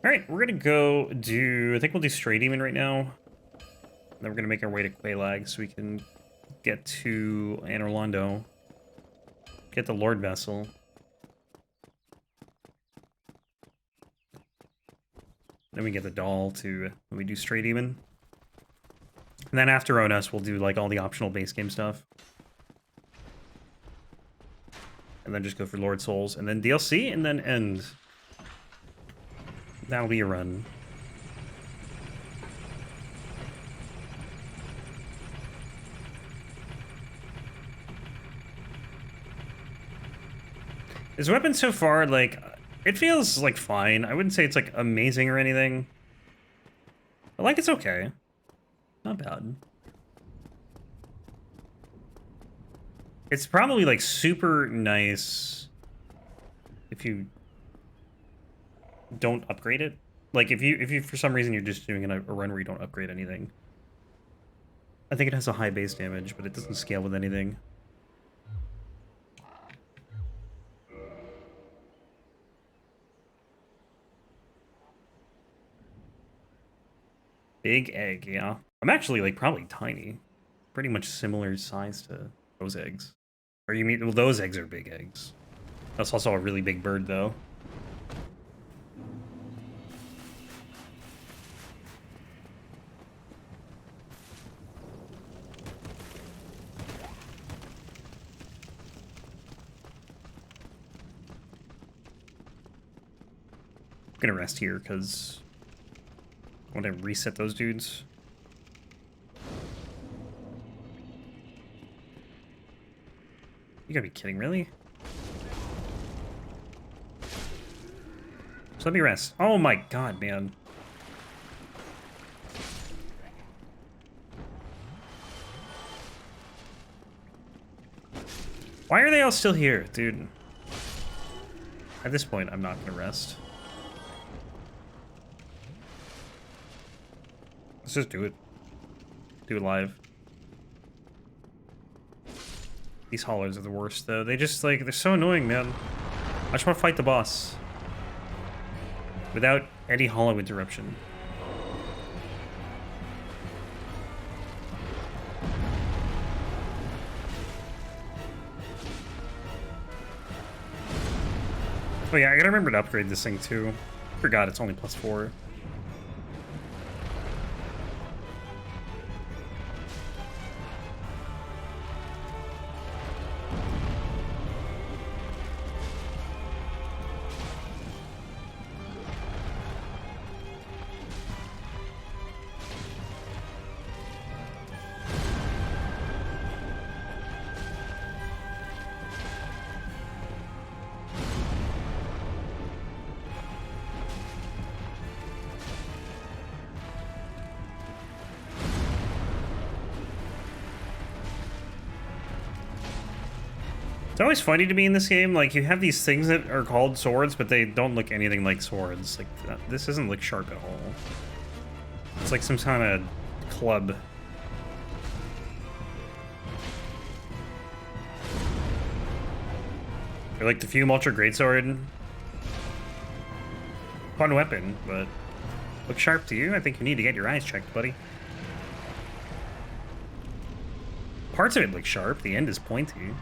Alright, we're gonna go do... I think we'll do Stray Demon right now. Then we're gonna make our way to Quelaag so we can get to Anor Londo. Get the Lord Vessel. Then we get the doll to when we do Stray Demon. And then after Onus, we'll do like all the optional base game stuff. And then just go for Lord Souls, and then DLC, and then end. That'll be a run. His weapon so far, like, it feels like fine. I wouldn't say it's like amazing or anything. But like it's okay. Not bad. It's probably like super nice if you don't upgrade it. Like if you for some reason you're just doing a run where you don't upgrade anything. I think it has a high base damage, but it doesn't scale with anything. Big egg, yeah. I'm actually like probably tiny. Pretty much similar size to those eggs. Or you mean, well, those eggs are big eggs. That's also a really big bird though. I'm gonna rest here because I want to reset those dudes. You gotta be kidding, really? So let me rest. Oh my god, man. Why are they all still here, dude? At this point, I'm not gonna rest. Let's just do it. Do it live. These haulers are the worst, though. They just, like, they're so annoying, man. I just want to fight the boss. Without any hollow interruption. Oh yeah, I gotta remember to upgrade this thing, too. Forgot it's only +4. It's always funny to me in this game, like, you have these things that are called swords, but they don't look anything like swords. Like, this doesn't look sharp at all. It's like some kind of club. Or like the Fume Ultra Greatsword. Fun weapon, but look sharp to you? I think you need to get your eyes checked, buddy. Parts of it look sharp, the end is pointy.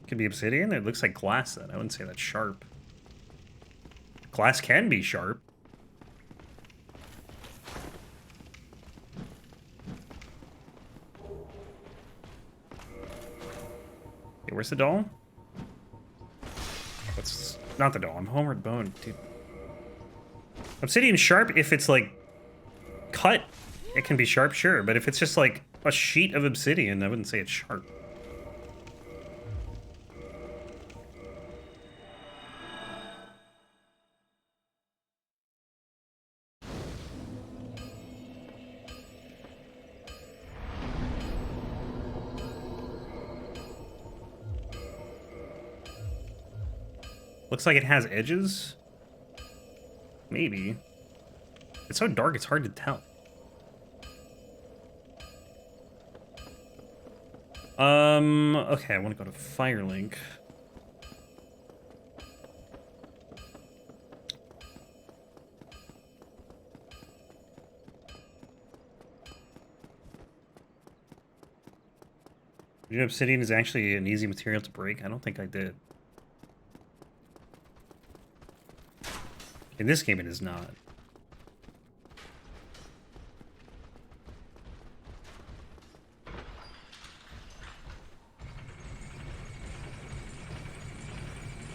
Could be obsidian? It looks like glass then. I wouldn't say that's sharp. Glass can be sharp. Okay, where's the doll? That's not the doll. I'm Homeward Bone, dude. Obsidian's sharp if it's like cut. It can be sharp, sure, but if it's just like a sheet of obsidian, I wouldn't say it's sharp. Looks like it has edges. Maybe. It's so dark, it's hard to tell. Okay, I want to go to Firelink. You know, obsidian is actually an easy material to break? I don't think I did. In this game, it is not.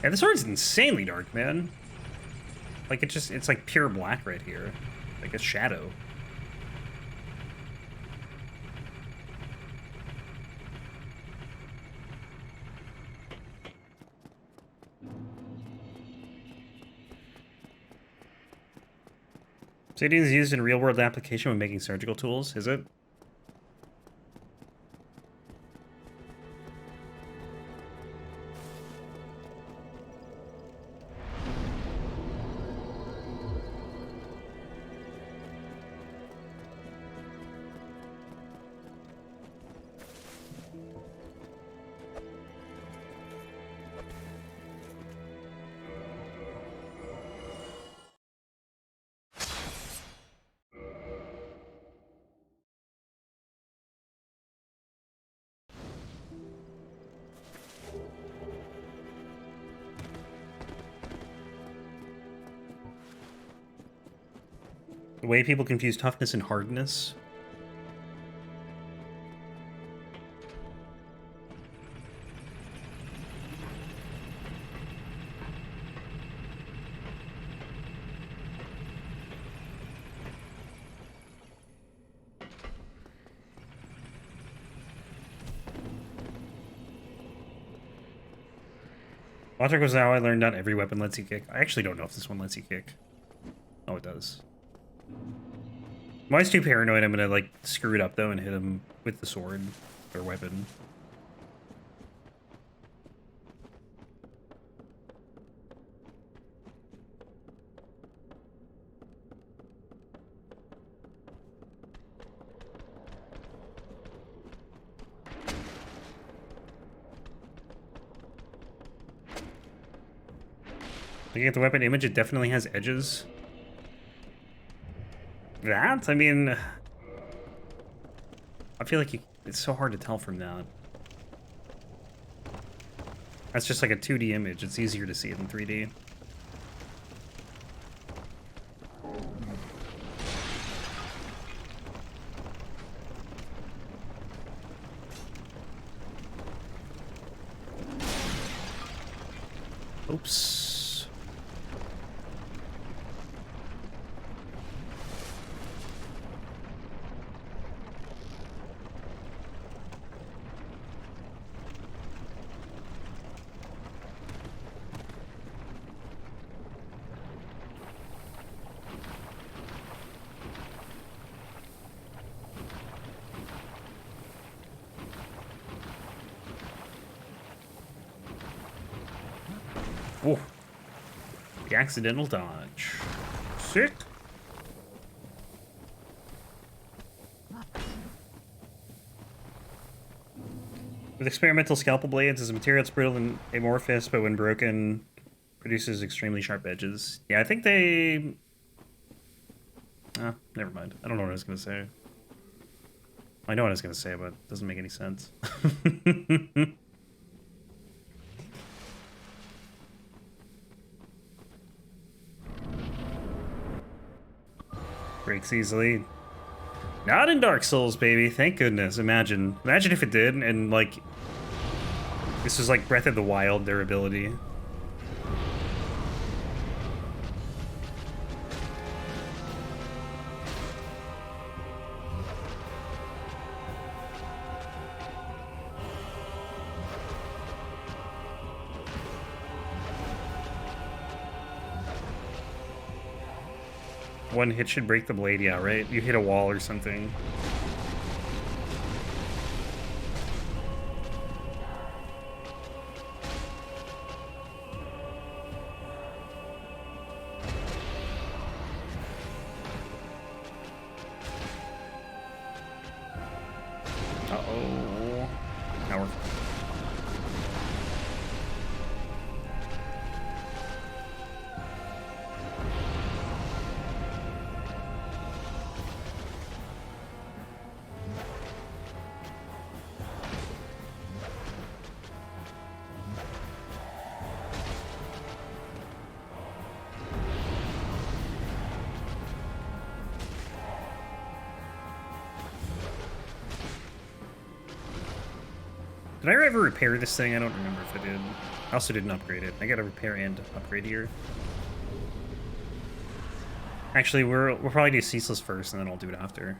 Yeah, this sword's insanely dark, man. Like, it's like pure black right here. Like a shadow. Obsidian is used in real-world application when making surgical tools, is it? The way people confuse toughness and hardness. Logic was how I learned not every weapon lets you kick. I actually don't know if this one lets you kick. Oh, it does. I'm always too paranoid I'm gonna, like, screw it up, though, and hit him with the sword or weapon. Looking at the weapon image, it definitely has edges. That? I mean... I feel like it's so hard to tell from that. That's just like a 2D image. It's easier to see it in 3D. Oops. Oh, the accidental dodge. Sick. With experimental scalpel blades, as a material it's brittle and amorphous, but when broken, produces extremely sharp edges. Yeah, I think they... never mind. I don't know what I was going to say. I know what I was going to say, but it doesn't make any sense. Breaks easily. Not in Dark Souls, baby. Thank goodness. Imagine if it did, and like this was like Breath of the Wild, their ability. One hit should break the blade, yeah, right? You hit a wall or something. Uh-oh. Now we're... Did I ever repair this thing? I don't remember if I did. I also didn't upgrade it. I got to repair and upgrade here. Actually, we'll probably do Ceaseless first, and then I'll do it after.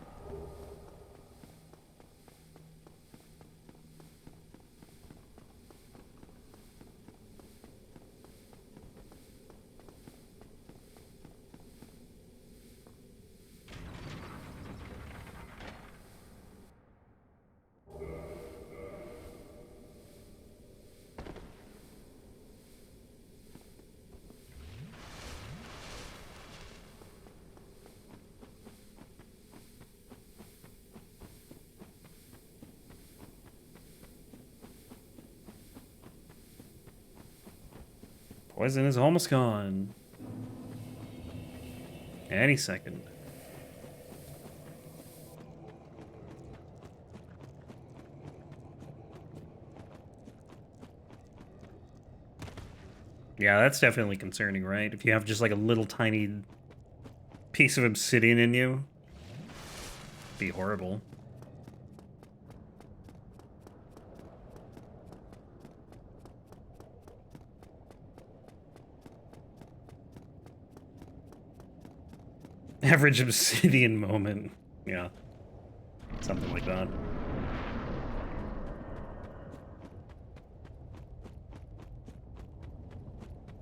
Poison is almost gone. Any second. Yeah, that's definitely concerning, right? If you have just like a little tiny piece of obsidian in you, it'd be horrible. Average obsidian moment. Yeah. Something like that.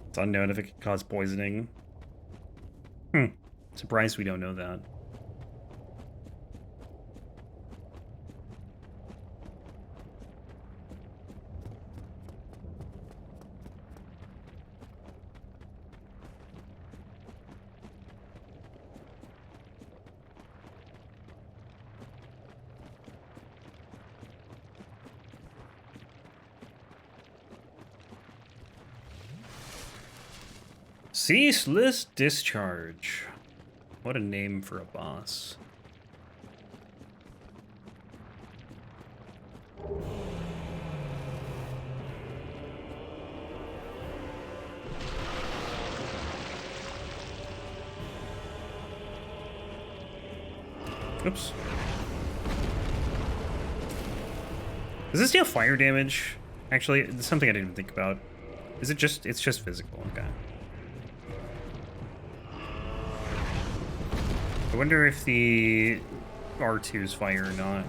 It's unknown if it could cause poisoning. Surprised we don't know that. Ceaseless Discharge. What a name for a boss. Oops. Does this deal fire damage? Actually, it's something I didn't even think about. Is it just... It's just physical, okay. I wonder if the R2's fire or not.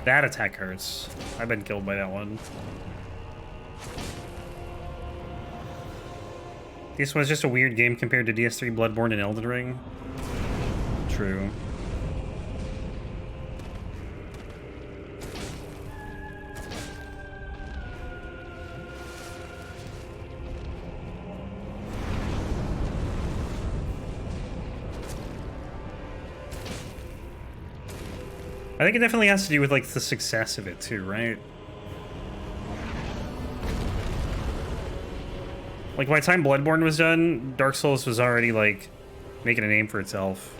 That attack hurts. I've been killed by that one. This was just a weird game compared to DS3, Bloodborne, and Elden Ring. True. I think it definitely has to do with, like, the success of it, too, right? Like, by the time Bloodborne was done, Dark Souls was already, like, making a name for itself.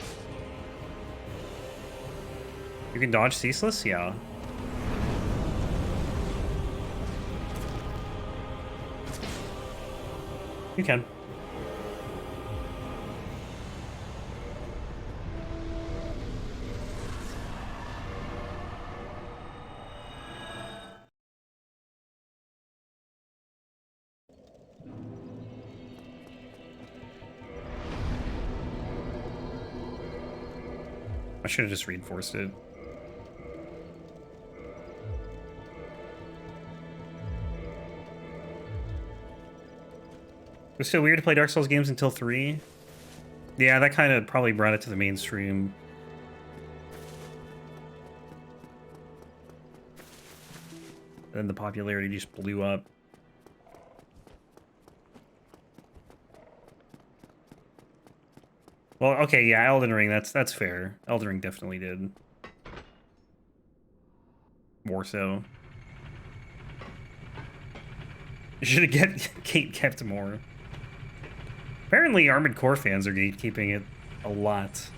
You can dodge Ceaseless? Yeah. You can. I should have just reinforced it. It was so weird to play Dark Souls games until 3. Yeah, that kind of probably brought it to the mainstream. Then the popularity just blew up. Well, okay, yeah, Elden Ring, that's fair. Elden Ring definitely did. More so. Should have kept more. Apparently, Armored Core fans are gatekeeping it a lot.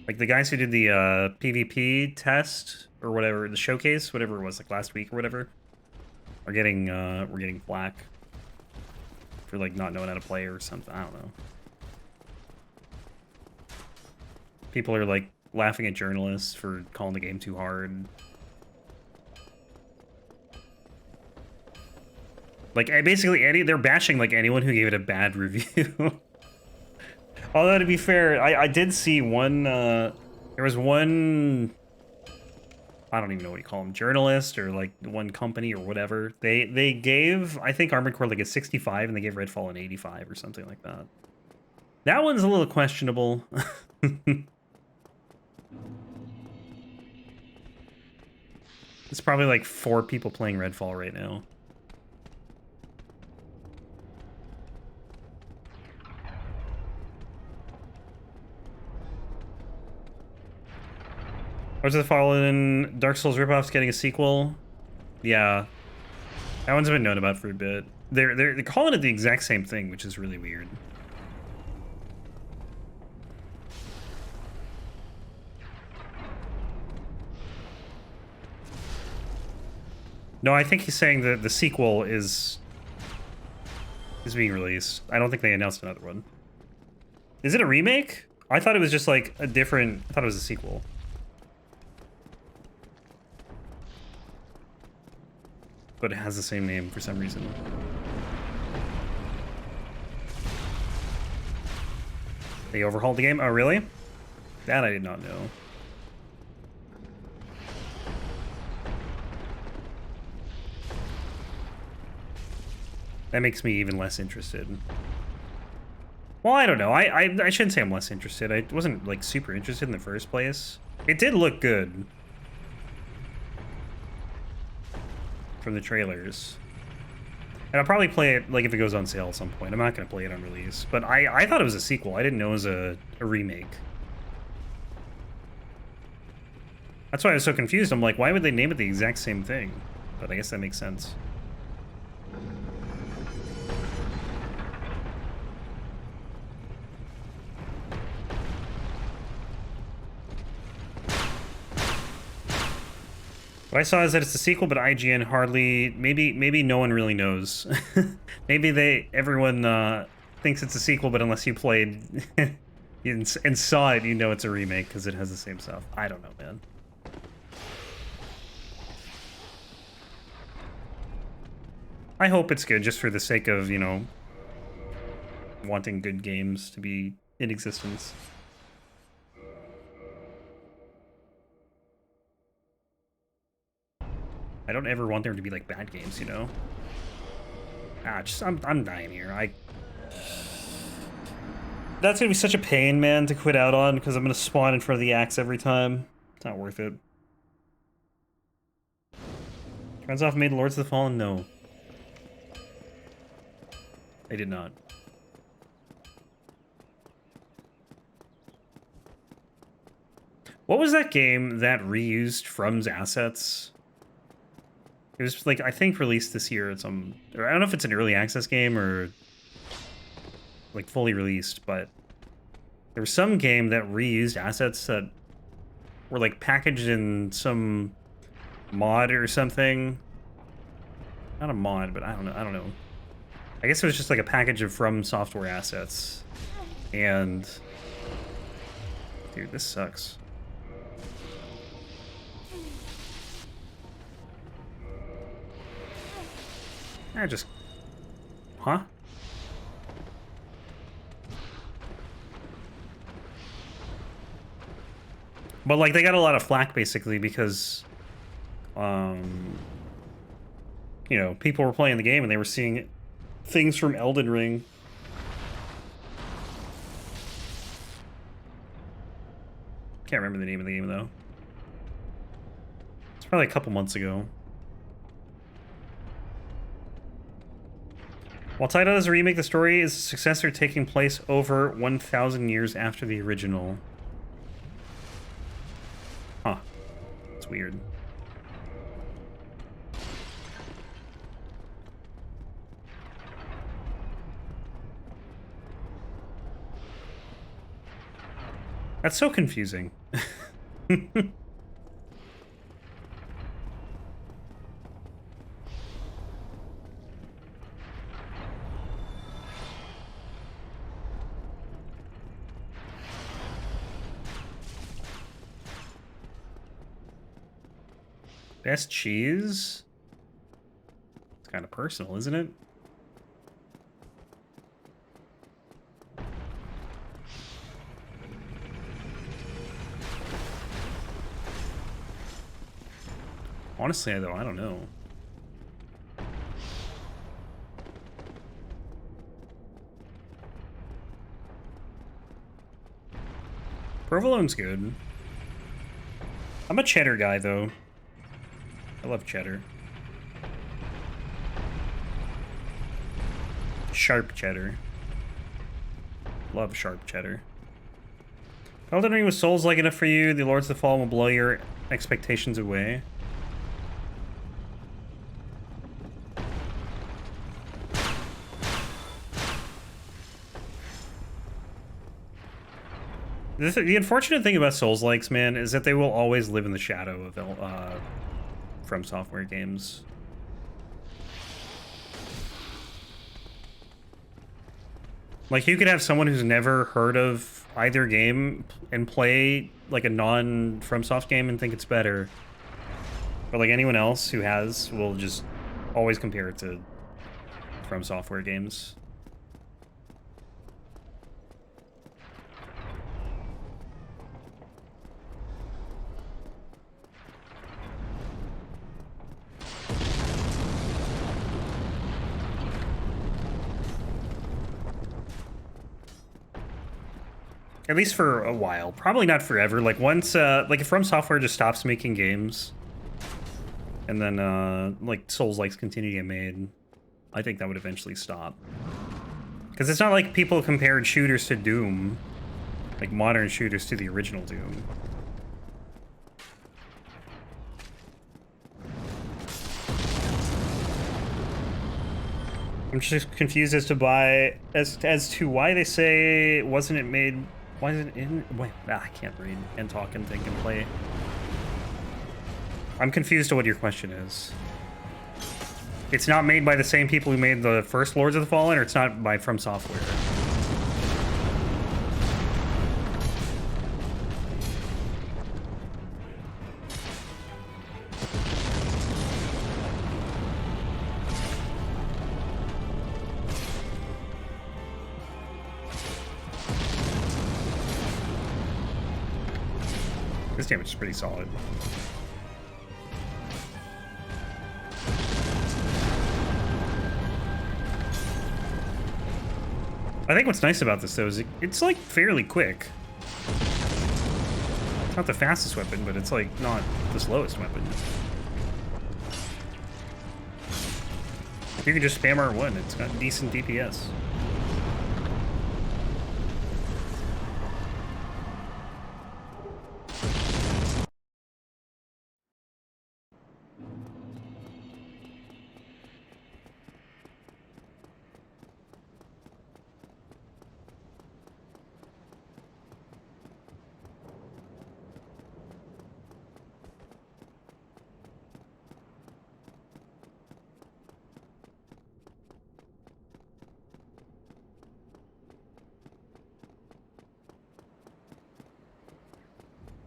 Like the guys who did the PvP test or whatever, the showcase, whatever it was, like last week or whatever, are getting we're getting flack for like not knowing how to play or something. I don't know. People are like laughing at journalists for calling the game too hard. Like basically they're bashing like anyone who gave it a bad review. Although to be fair, I did see one, there was one, I don't even know what you call them, journalist or like one company or whatever. They gave, I think, Armored Core like a 65 and they gave Redfall an 85 or something like that. That one's a little questionable. It's probably like 4 people playing Redfall right now. Where's the Fallen Dark Souls ripoffs getting a sequel? Yeah. That one's been known about for a bit. They're calling it the exact same thing, which is really weird. No, I think he's saying that the sequel is being released. I don't think they announced another one. Is it a remake? I thought it was just like a different, I thought it was a sequel. But it has the same name for some reason. They overhauled the game? Oh, really? That I did not know. That makes me even less interested. Well, I don't know. I shouldn't say I'm less interested. I wasn't, like, super interested in the first place. It did look good. From the trailers. And I'll probably play it, like, if it goes on sale at some point. I'm not going to play it on release. But I thought it was a sequel. I didn't know it was a remake. That's why I was so confused. I'm like, why would they name it the exact same thing? But I guess that makes sense. What I saw is that it's a sequel, but IGN hardly, maybe no one really knows. Maybe everyone thinks it's a sequel, but unless you played and saw it, you know it's a remake because it has the same stuff. I don't know, man. I hope it's good just for the sake of, you know, wanting good games to be in existence. I don't ever want there to be like bad games, you know. I'm dying here. That's gonna be such a pain, man, to quit out on because I'm gonna spawn in front of the axe every time. It's not worth it. Turns off made Lords of the Fallen? No. I did not. What was that game that reused From's assets? It was, like, I think released this year at some... Or I don't know if it's an early access game or, like, fully released, but there was some game that reused assets that were, like, packaged in some mod or something. Not a mod, but I don't know. I guess it was just, like, a package of From Software assets. And... Dude, this sucks. I just... Huh? But, like, they got a lot of flack, basically, because... you know, people were playing the game and they were seeing things from Elden Ring. Can't remember the name of the game, though. It's probably a couple months ago. While titled as a remake, the story is a successor taking place over 1,000 years after the original. Huh. It's weird. That's so confusing. Best cheese? It's kind of personal, isn't it? Honestly, though, I don't know. Provolone's good. I'm a cheddar guy, though. I love cheddar. Sharp cheddar. Love sharp cheddar. Elden Ring was Souls-like enough for you. The Lords of the Fallen will blow your expectations away. The unfortunate thing about Souls-likes, man, is that they will always live in the shadow of From Software games. Like, you could have someone who's never heard of either game and play, like, a non-FromSoft game and think it's better. But, like, anyone else who has will just always compare it to From Software games. At least for a while. Probably not forever. Like, once, like, if From Software just stops making games, and then, like, Souls-likes continue to get made, I think that would eventually stop. Because it's not like people compared shooters to Doom, like, modern shooters to the original Doom. I'm just confused as to why they say wasn't it made. Why is it in? Wait, I can't read and talk and think and play. I'm confused to what your question is. It's not made by the same people who made the first Lords of the Fallen, or it's not by From Software? This damage is pretty solid. I think what's nice about this, though, is it's, like, fairly quick. It's not the fastest weapon, but it's, like, not the slowest weapon. You can just spam R1. It's got decent DPS.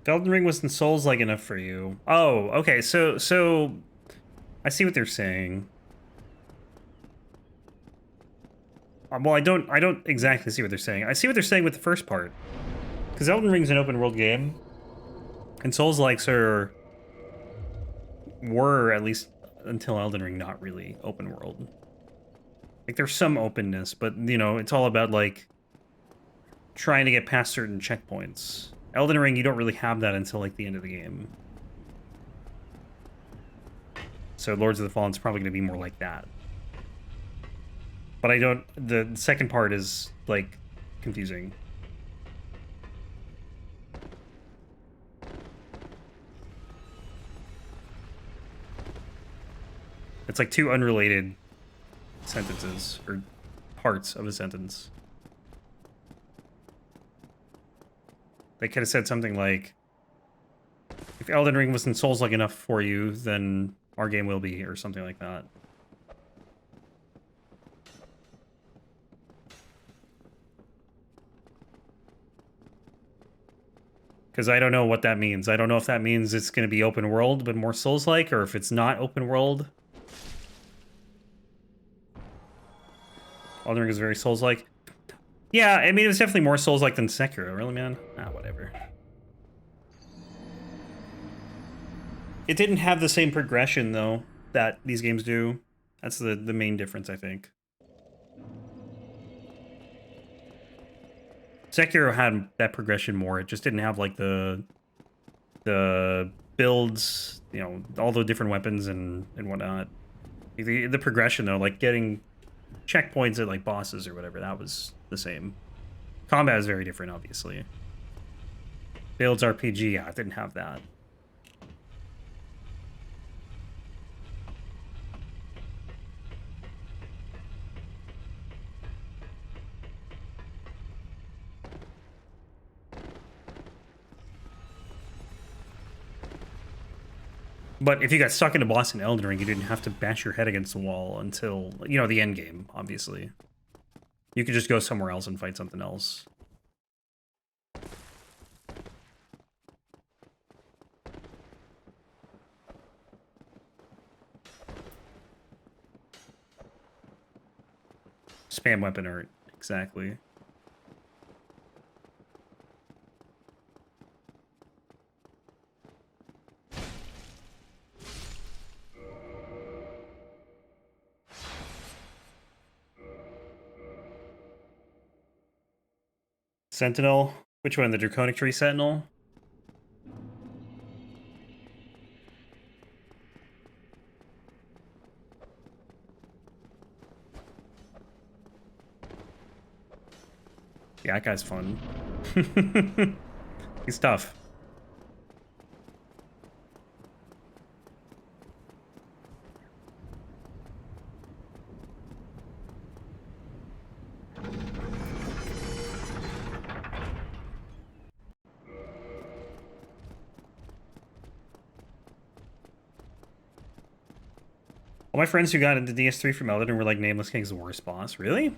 Elden Ring wasn't Souls-like enough for you. Oh, okay. So I see what they're saying. Well, I don't exactly see what they're saying. I see what they're saying with the first part, because Elden Ring's an open world game, and Souls-likes were, at least until Elden Ring, not really open world. Like, there's some openness, but, you know, it's all about, like, trying to get past certain checkpoints. Elden Ring, you don't really have that until, like, the end of the game. So Lords of the Fallen's probably going to be more like that. But the second part is, like, confusing. It's like two unrelated sentences, or parts of a sentence. They could have said something like, if Elden Ring wasn't Souls-like enough for you, then our game will be, or something like that. Because I don't know what that means. I don't know if that means it's going to be open world, but more Souls-like, or if it's not open world. Elden Ring is very Souls-like. Yeah, I mean, it was definitely more Souls-like than Sekiro, really, man? Ah, whatever. It didn't have the same progression, though, that these games do. That's the main difference, I think. Sekiro had that progression more. It just didn't have, like, the builds, you know, all the different weapons and whatnot. The progression, though, like, getting checkpoints at, like, bosses or whatever, that was the same. Combat is very different, obviously. Builds RPG, yeah, it didn't have that. But if you got stuck in a boss in Elden Ring, you didn't have to bash your head against the wall until, you know, the end game, obviously. You could just go somewhere else and fight something else. Spam weapon art, exactly. Sentinel? Which one? The Draconic Tree Sentinel? Yeah, that guy's fun. He's tough. All my friends who got into DS3 from Elden were like, Nameless King's the worst boss. Really?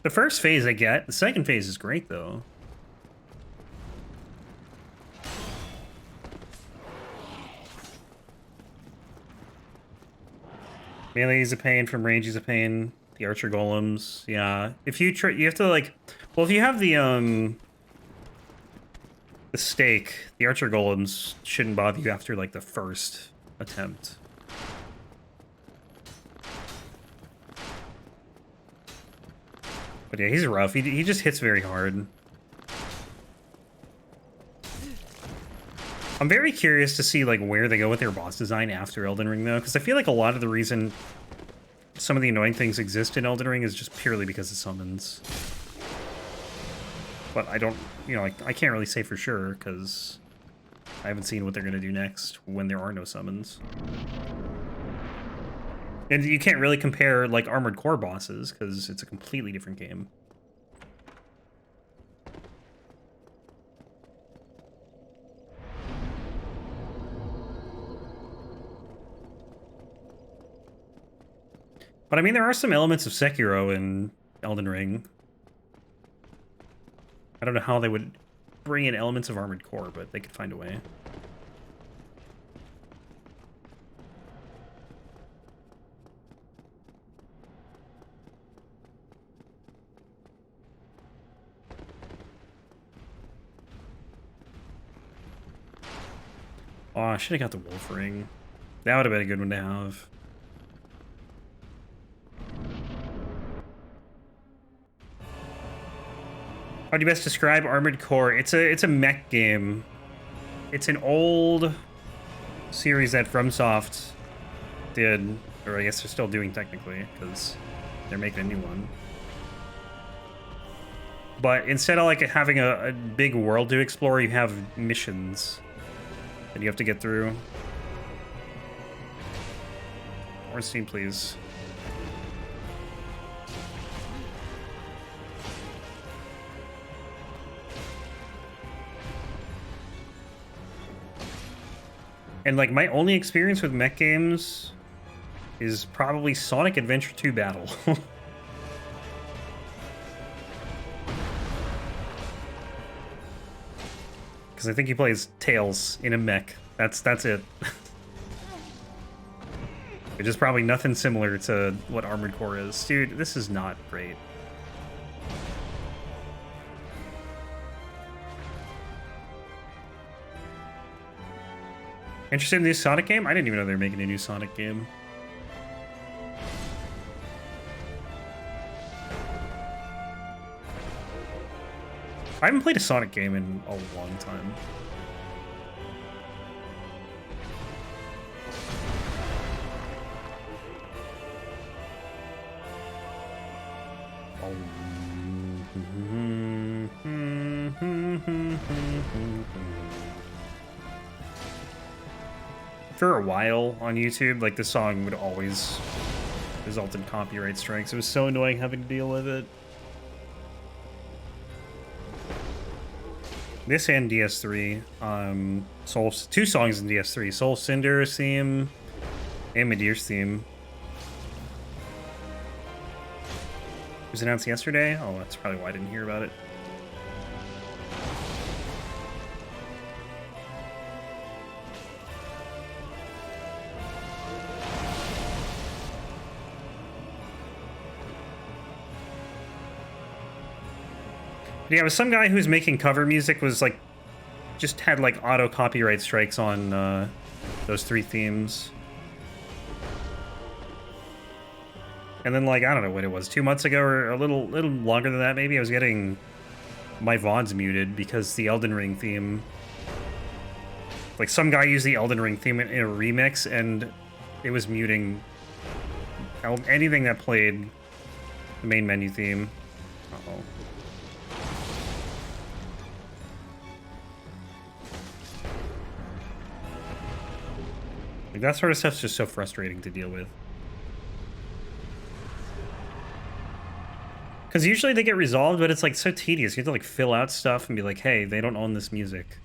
The first phase I get. The second phase is great, though. Melee is a pain, from range is a pain. The archer golems, yeah. If you try, you have to like, well, if you have the stake, the archer golems shouldn't bother you after like the first attempt. But yeah, he's rough. He just hits very hard. I'm very curious to see like where they go with their boss design after Elden Ring, though, because I feel like a lot of the reason some of the annoying things exist in Elden Ring is just purely because of summons. But I don't, you know, I can't really say for sure because I haven't seen what they're going to do next when there are no summons. And you can't really compare like Armored Core bosses because it's a completely different game. But I mean, there are some elements of Sekiro in Elden Ring. I don't know how they would bring in elements of Armored Core, but they could find a way. Oh, I should have got the Wolf Ring. That would have been a good one to have. How do you best describe Armored Core? It's a mech game. It's an old series that FromSoft did, or I guess they're still doing technically, because they're making a new one. But instead of like having a big world to explore, you have missions that you have to get through. Ornstein, please. And like my only experience with mech games is probably Sonic Adventure 2 Battle. Because I think he plays Tails in a mech. That's it. Which is probably nothing similar to what Armored Core is. Dude, this is not great. Interested in the new Sonic game? I didn't even know they were making a new Sonic game. I haven't played a Sonic game in a long time. For a while on YouTube, like, the song would always result in copyright strikes. It was so annoying having to deal with it. This and DS3, two songs in DS3, Soul Cinder's theme and Medeir's theme. It was announced yesterday? Oh, that's probably why I didn't hear about it. Yeah, it was some guy who's making cover music was like, just had like auto copyright strikes on those three themes. And then like, I don't know what it was, 2 months ago or a little longer than that maybe, I was getting my VODs muted because the Elden Ring theme, like some guy used the Elden Ring theme in a remix and it was muting anything that played the main menu theme. Uh-oh. Like, that sort of stuff's just so frustrating to deal with. Because usually they get resolved, but it's like so tedious. You have to like fill out stuff and be like, hey, they don't own this music.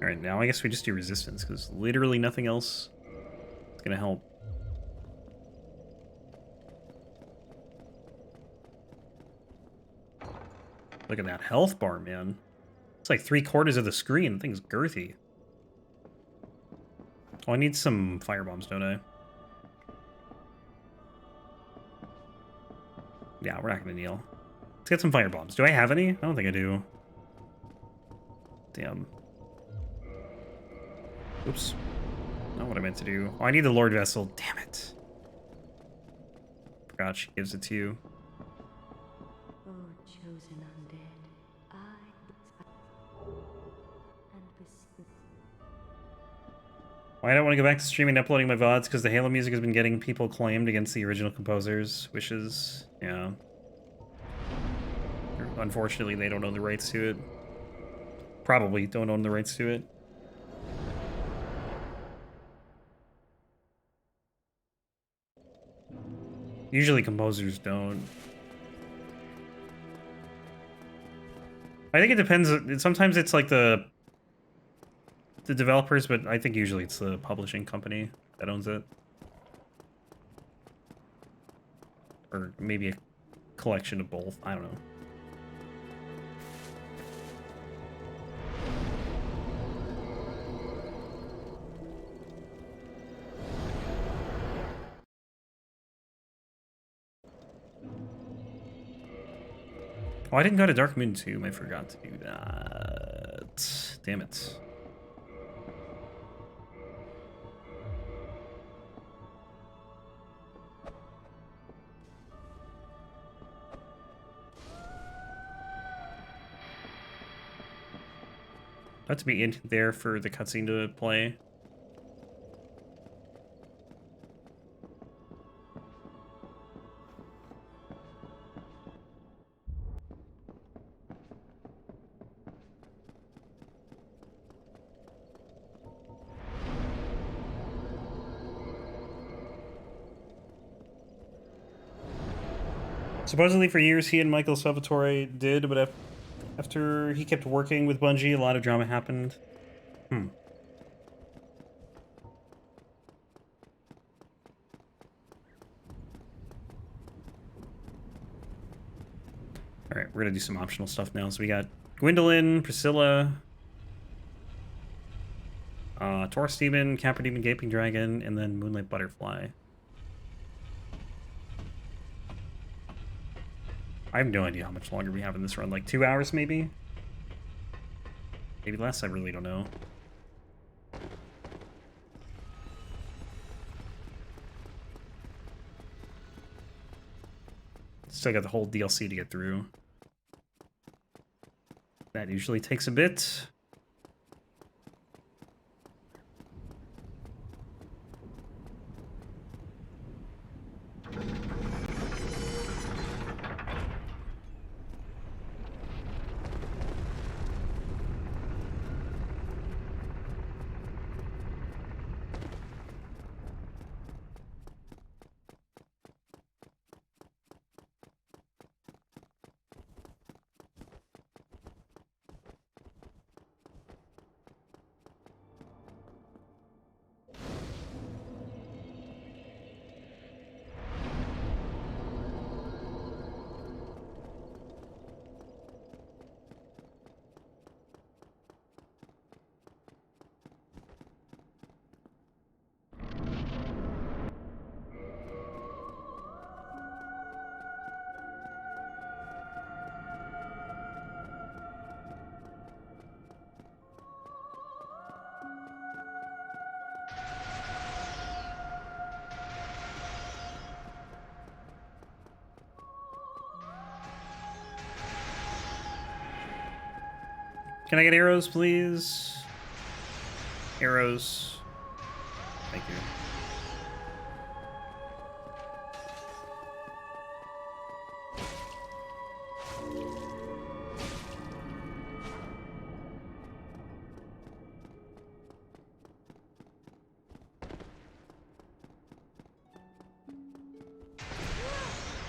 Alright, now I guess we just do resistance, because literally nothing else is going to help. Look at that health bar, man. It's like 3/4 of the screen. The thing's girthy. Oh, I need some firebombs, don't I? Yeah, we're not gonna kneel. Let's get some firebombs. Do I have any? I don't think I do. Damn. Oops. Not what I meant to do. Oh, I need the Lord Vessel. Damn it. Forgot she gives it to you. Why I don't want to go back to streaming and uploading my VODs? Because the Halo music has been getting people claimed against the original composer's wishes. Yeah. Unfortunately, they don't own the rights to it. Probably don't own the rights to it. Usually composers don't. I think it depends. Sometimes it's like the developers, but I think usually it's the publishing company that owns it. Or maybe a collection of both. I don't know. Oh, I didn't go to Dark Moon 2. I forgot to do that. Damn it. About to be in there for the cutscene to play. Supposedly for years he and Michael Salvatore did, but after he kept working with Bungie, a lot of drama happened. Alright, we're gonna do some optional stuff now. So we got Gwyndolin, Priscilla, Taurus Demon, Capra Demon, Gaping Dragon, and then Moonlight Butterfly. I have no idea how much longer we have in this run. Like 2 hours, maybe? Maybe less, I really don't know. Still got the whole DLC to get through. That usually takes a bit. Can I get arrows, please? Arrows. Thank you.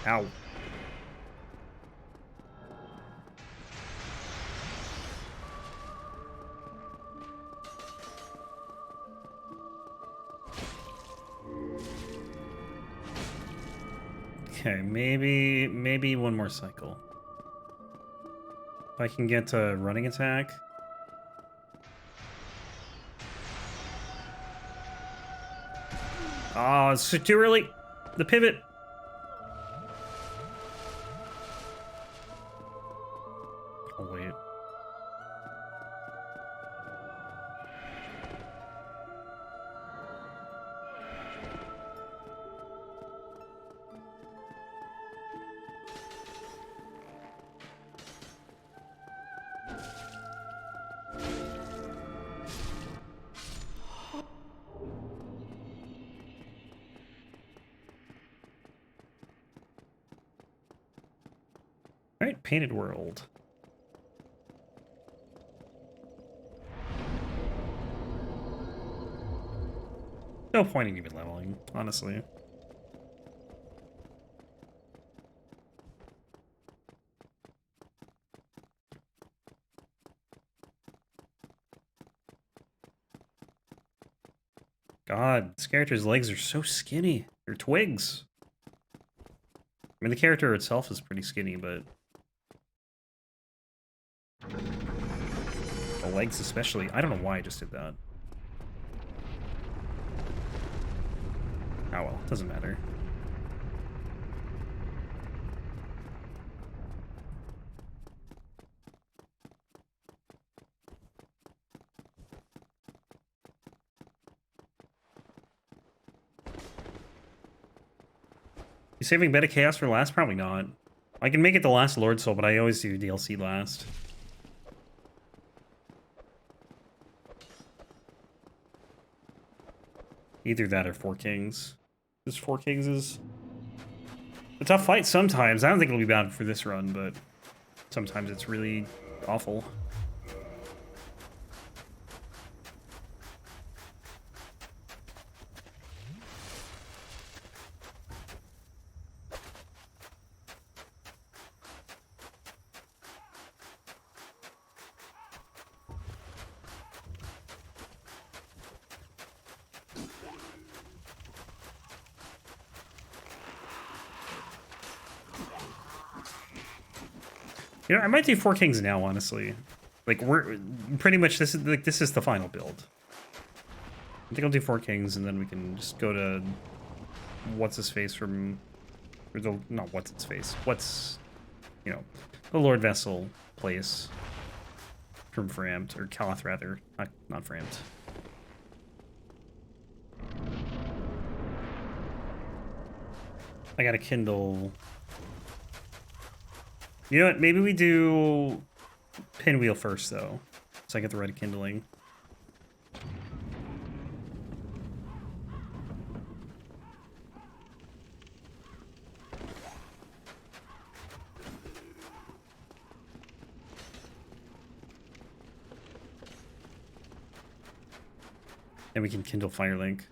Ow. Okay, maybe one more cycle. If I can get a running attack. Oh, it's too early. The pivot. Oh, wait. Alright, Painted World. No point in even leveling, honestly. God, this character's legs are so skinny. They're twigs. I mean, the character itself is pretty skinny, but the legs especially. I don't know why I just did that. Oh well, doesn't matter. You saving Beta Chaos for last? Probably not. I can make it the last Lord Soul, but I always do DLC last. Either that or Four Kings. This Four Kings is a tough fight sometimes. I don't think it'll be bad for this run, but sometimes it's really awful. You know, I might do Four Kings now, honestly. Like, we're pretty much, this is the final build. I think I'll do Four Kings, and then we can just go to what's-his-face from, or the, not what's-his-face, what's, you know, the Lord Vessel place from Framt, or Calath, rather, not Framt. I gotta kindle. You know what? Maybe we do Pinwheel first, though, so I get the right kindling. And we can kindle Firelink.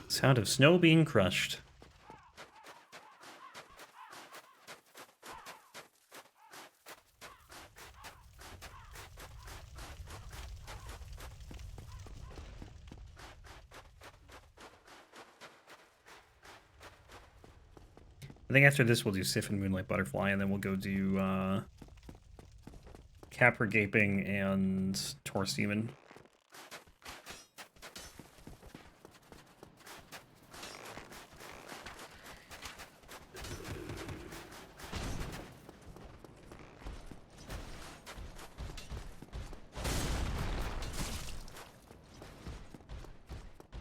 Sound of snow being crushed. I think after this we'll do Sif and Moonlight Butterfly, and then we'll go do Capra Gaping and Taurus Demon.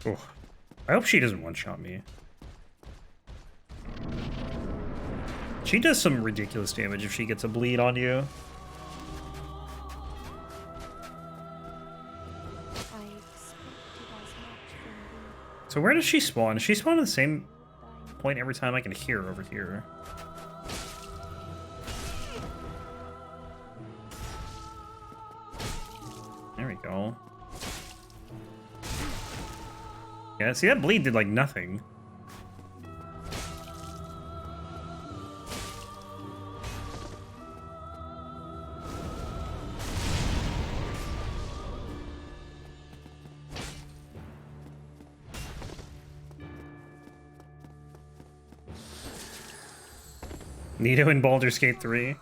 Oh, I hope she doesn't one-shot me. She does some ridiculous damage if she gets a bleed on you. So where does she spawn? Does she spawn at the same point every time? I can hear her over here. There we go. Yeah, see, that bleed did, like, nothing. Nito in Baldur's Gate 3.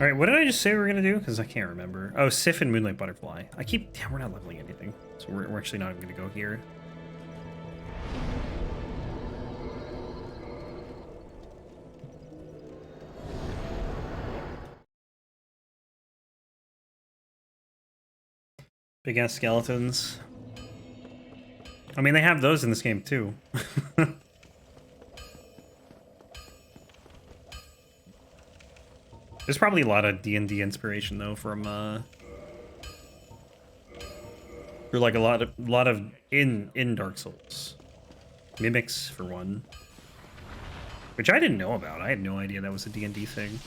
All right, what did I just say we were gonna do? Because I can't remember. Oh, Sif and Moonlight Butterfly. Damn, we're not leveling anything. So we're actually not even gonna go here. Big ass skeletons. I mean, they have those in this game too. There's probably a lot of D&D inspiration though from or like a lot of in Dark Souls. Mimics for one. Which I didn't know about. I had no idea that was a D&D thing.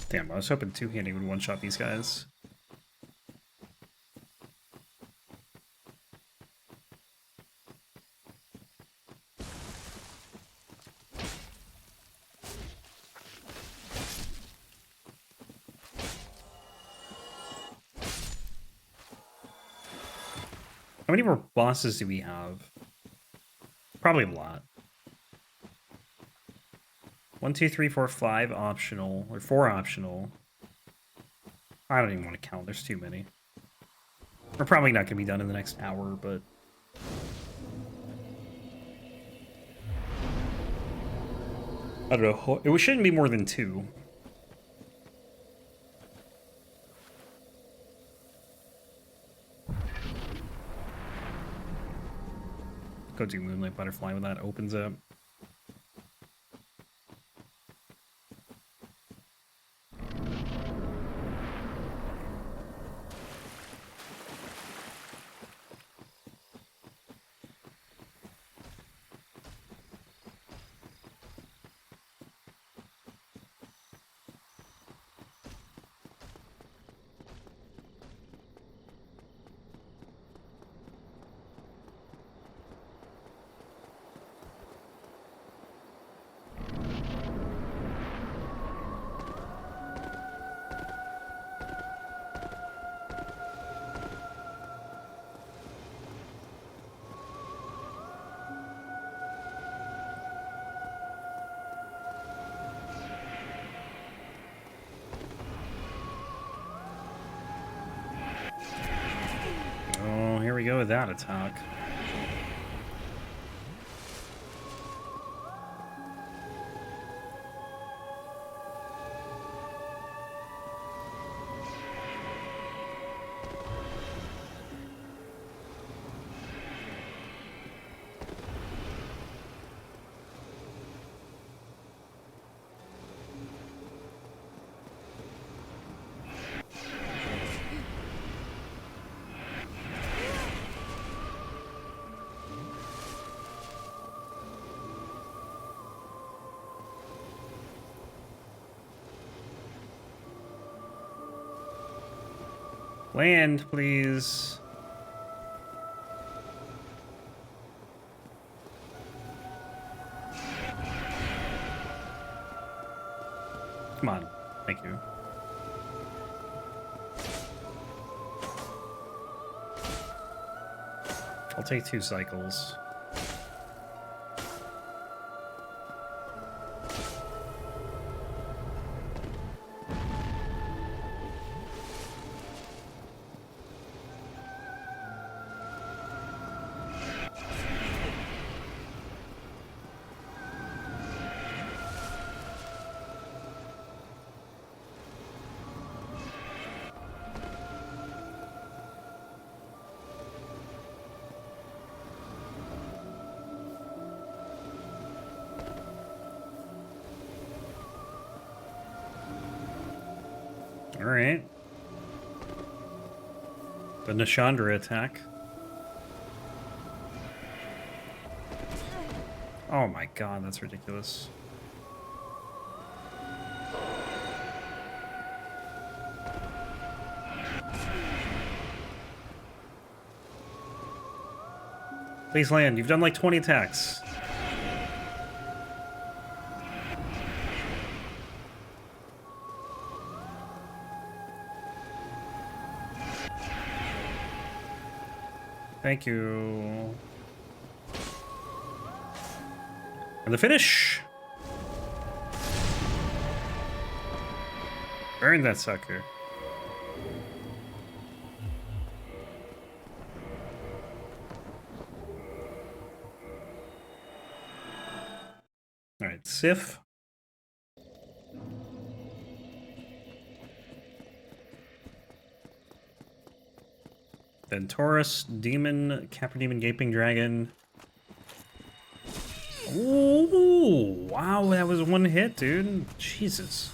Damn, I was hoping two-handing would one-shot these guys. How many more bosses do we have? Probably a lot. 1, 2, 3, 4, 5 optional, or 4 optional. I don't even want to count, there's too many. We're probably not going to be done in the next hour, but... I don't know, it shouldn't be more than 2. Go do Moonlight Butterfly when that opens up. Here we go with that attack. Land, please. Come on. Thank you. I'll take 2 cycles. All right. The Nishandra attack. Oh my god, that's ridiculous. Please land. You've done like 20 attacks. Thank you. And the finish. Burn that sucker. Alright, Sif. Then Taurus Demon, Capra Demon, Gaping Dragon. Ooh, wow, that was one hit, dude. Jesus.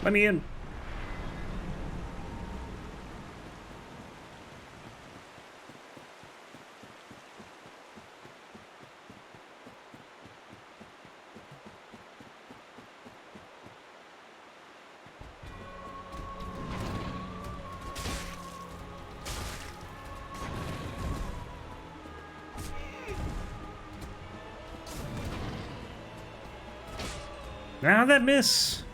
Let me in. How'd that miss?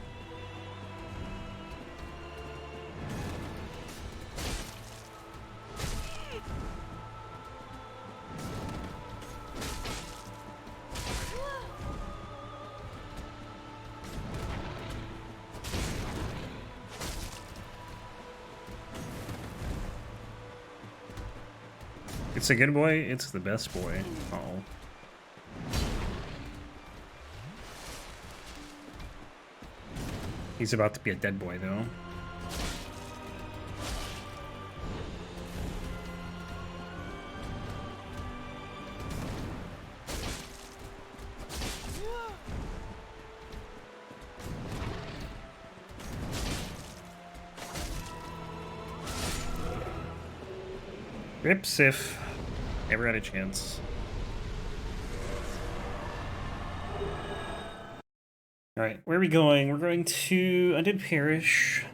It's a good boy, it's the best boy. Oh. He's about to be a dead boy, though. Rip Sif. Never had a chance. Alright, where are we going? We're going to Undead Parish.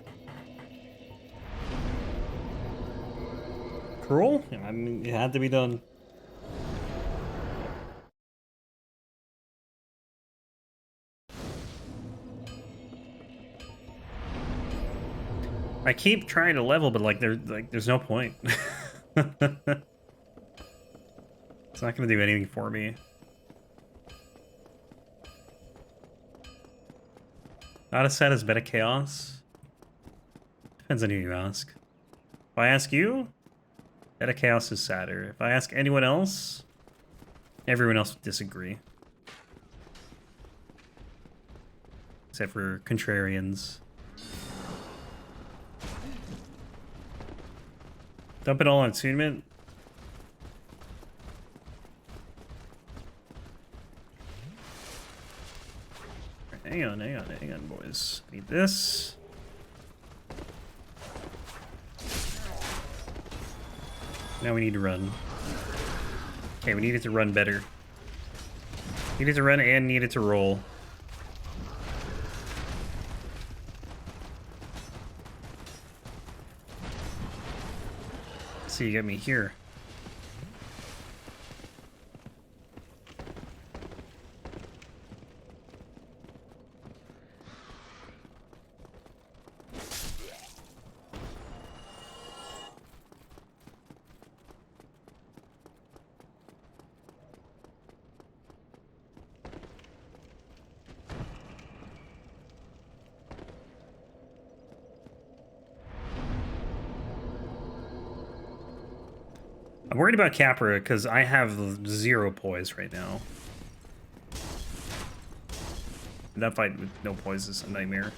Cruel? I mean, it had to be done. I keep trying to level, but there's no point. It's not gonna do anything for me. Not as sad as Beta Chaos. Depends on who you ask. If I ask you, Beta Chaos is sadder. If I ask anyone else, everyone else would disagree. Except for contrarians. Dump it all on attunement. Hang on, boys. Need this. Now we need to run. Okay, we needed to run better. Needed to run and needed to roll. So you got me here. I'm worried about Capra because I have 0 poise right now. That fight with no poise is a nightmare.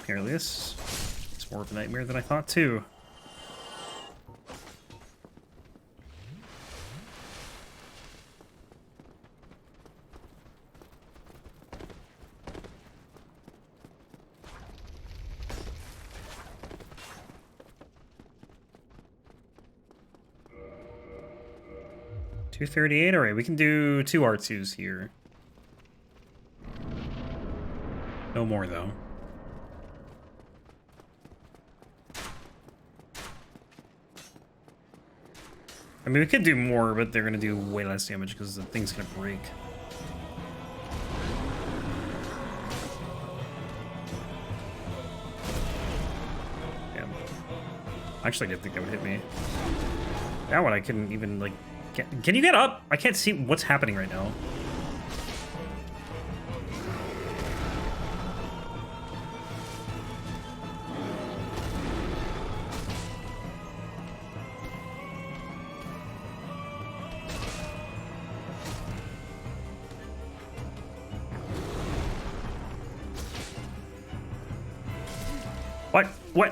apparently this is more of a nightmare than I thought, too. $238. All right, we can do 2 R2s here. No more, though. I mean, we could do more, but they're going to do way less damage because the thing's going to break. Damn. I actually didn't think that would hit me. That one I couldn't even, like... Can you get up? I can't see what's happening right now.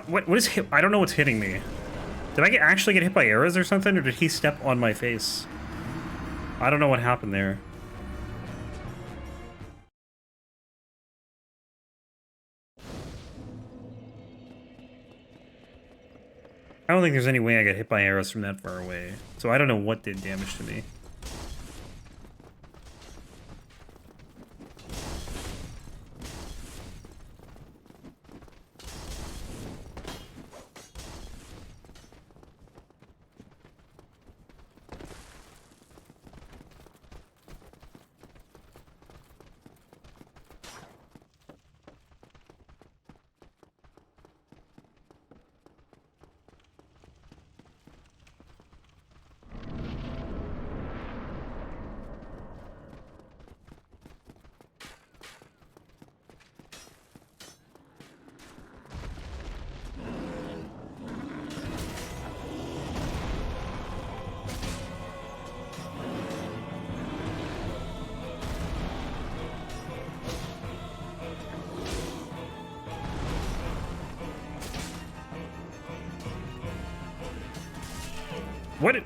What is hit? I don't know what's hitting me. Did I actually get hit by arrows or something, or did he step on my face? I don't know what happened there. I don't think there's any way I got hit by arrows from that far away. So I don't know what did damage to me.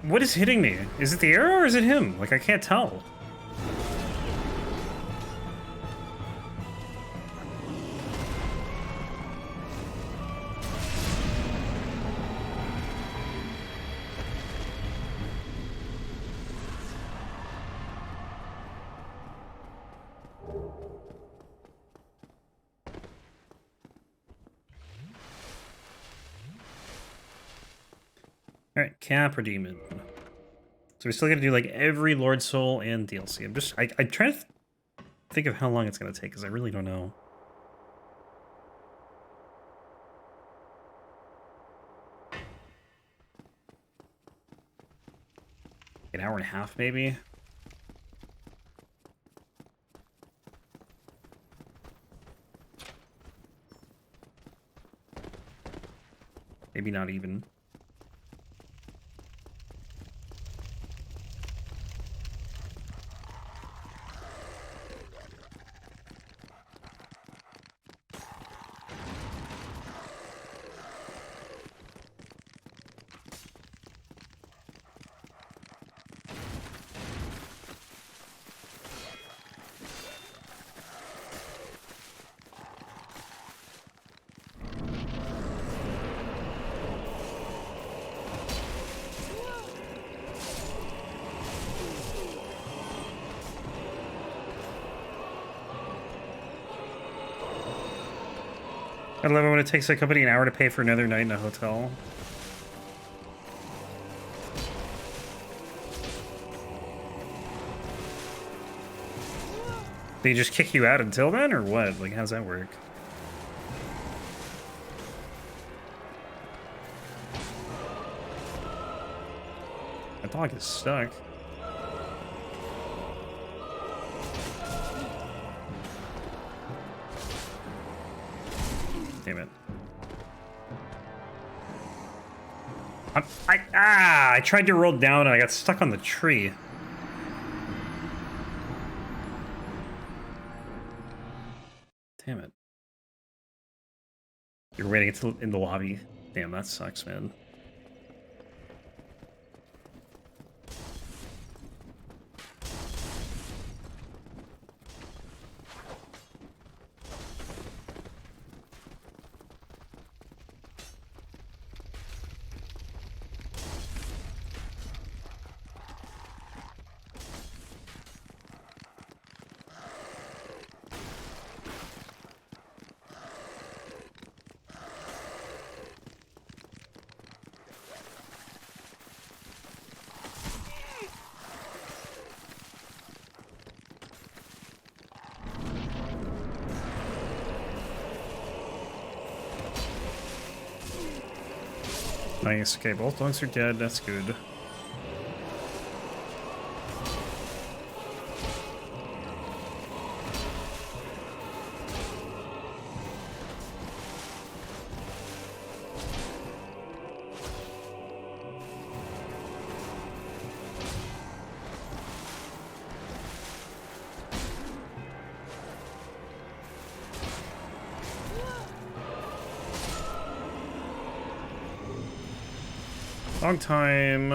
What is hitting me? Is it the arrow or is it him? Like, I can't tell. Alright, Capra Demon. So we still gotta do like every Lord Soul and DLC. I'm trying to think of how long it's gonna take, because I really don't know. An hour and a half, maybe? Maybe not even. I love it when it takes a company an hour to pay for another night in a hotel. They just kick you out until then, or what? Like, how's that work? My dog is stuck. Damn it. I tried to roll down and I got stuck on the tree. Damn it. You're waiting in the lobby. Damn, that sucks, man. Nice. Okay, both dogs are dead. That's good. Long time.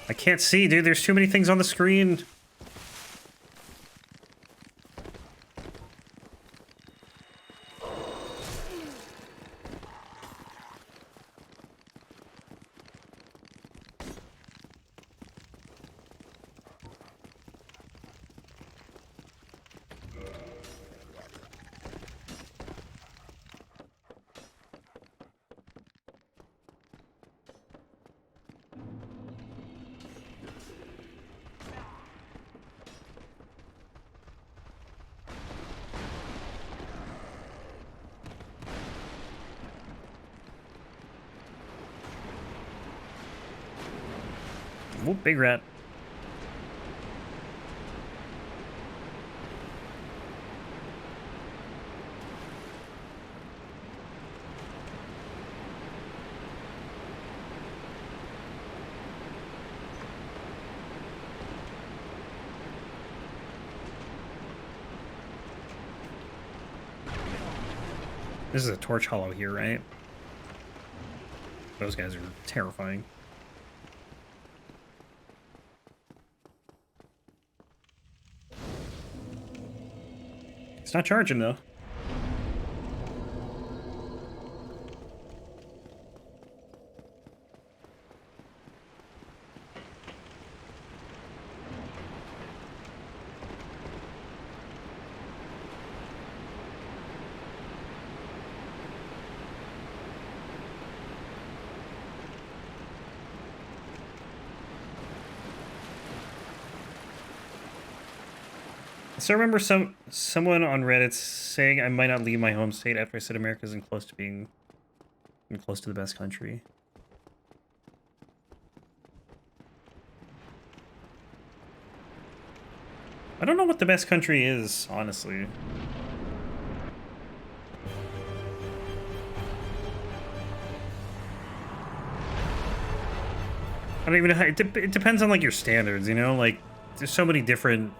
I can't see, dude. There's too many things on the screen. Oh, big rat. This is a torch hollow here, right? Those guys are terrifying. It's not charging, though. So I remember someone on Reddit saying I might not leave my home state after I said America isn't close to being close to the best country. I don't know what the best country is, honestly. I don't even know how, it depends on like your standards, you know? Like there's so many different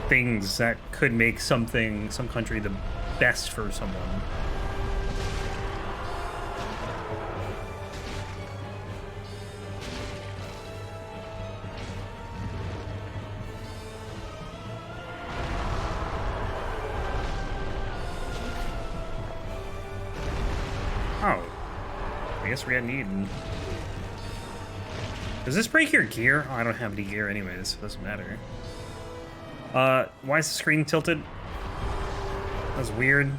things that could make some country the best for someone. Oh, I guess we had need. Does this break your gear? Oh, I don't have any gear anyways, so it doesn't matter. Why is the screen tilted? That's weird.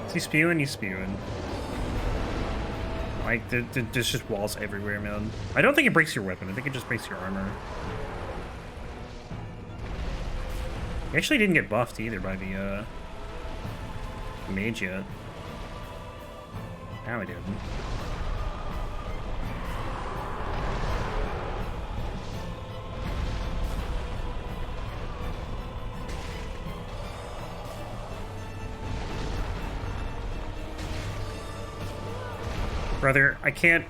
Is he spewing? He's spewing. Like, there's just walls everywhere, man. I don't think it breaks your weapon. I think it just breaks your armor. He actually didn't get buffed either by the mage yet. Now he did. Brother, I can't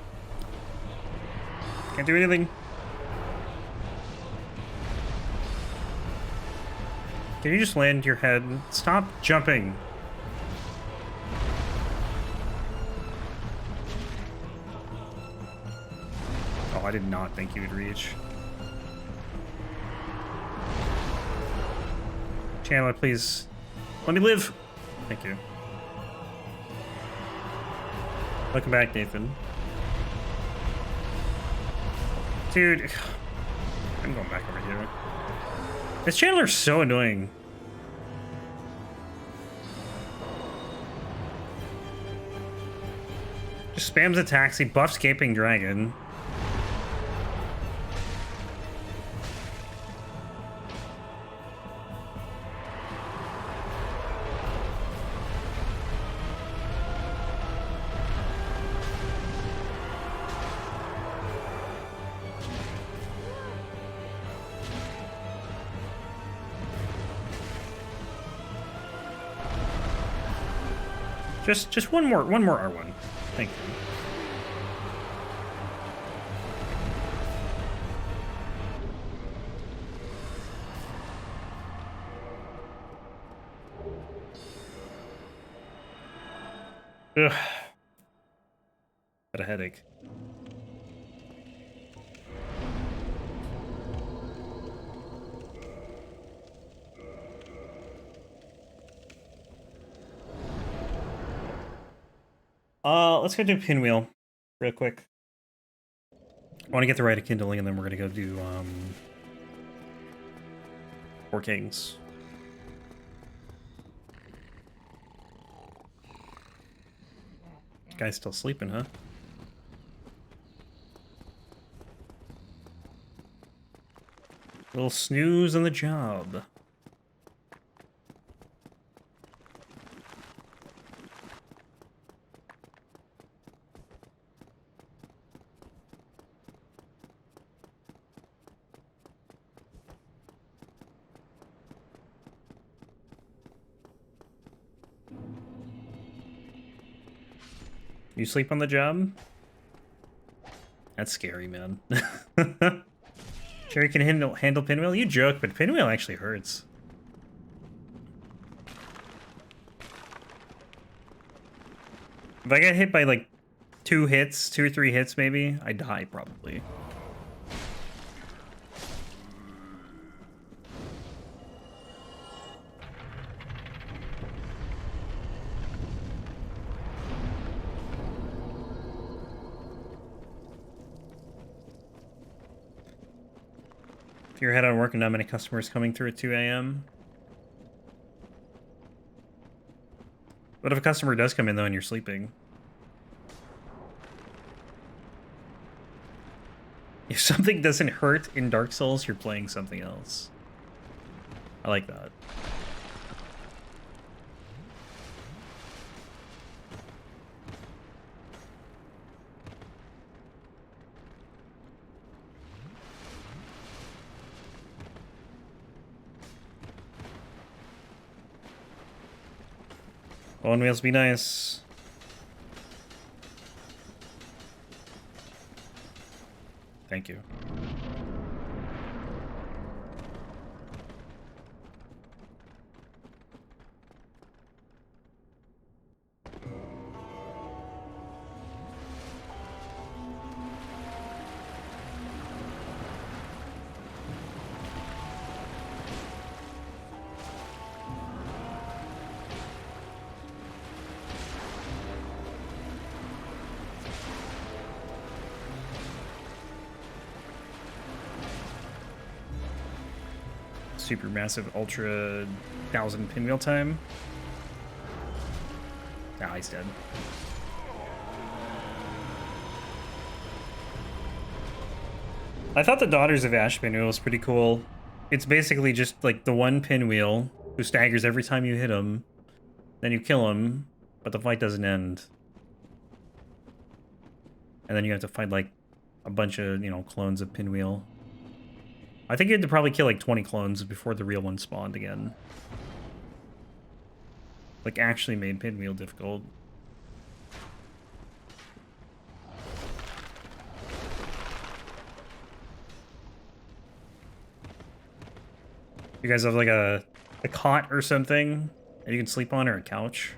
do anything. Can you just land your head? Stop jumping. Oh, I did not think you would reach. Chandler, please. Let me live. Thank you. Welcome back, Nathan. Dude, I'm going back over here. This Chandler's so annoying. Just spams attacks, he buffs Gaping Dragon. Just one more R1. Thank you. Ugh. Got a headache. Let's go do Pinwheel real quick. I want to get the right of Kindling, and then we're gonna go do Four Kings. Guy's still sleeping, huh? Little snooze on the job. You sleep on the job? That's scary, man. Sure you can handle Pinwheel? You joke, but Pinwheel actually hurts. If I get hit by like 2 or 3 hits maybe, I die probably. If you're head on work and not many customers coming through at 2 a.m. What if a customer does come in though and you're sleeping? If something doesn't hurt in Dark Souls, you're playing something else. I like that. One wheels be nice. Thank you. Super massive ultra 1000 Pinwheel time. Ah, he's dead. I thought the Daughters of Ash Pinwheel was pretty cool. It's basically just like the one Pinwheel who staggers every time you hit him. Then you kill him, but the fight doesn't end. And then you have to fight like a bunch of, you know, clones of Pinwheel. I think you had to probably kill like 20 clones before the real one spawned again. Like, actually made Pinwheel difficult. You guys have like a cot or something that you can sleep on, or a couch?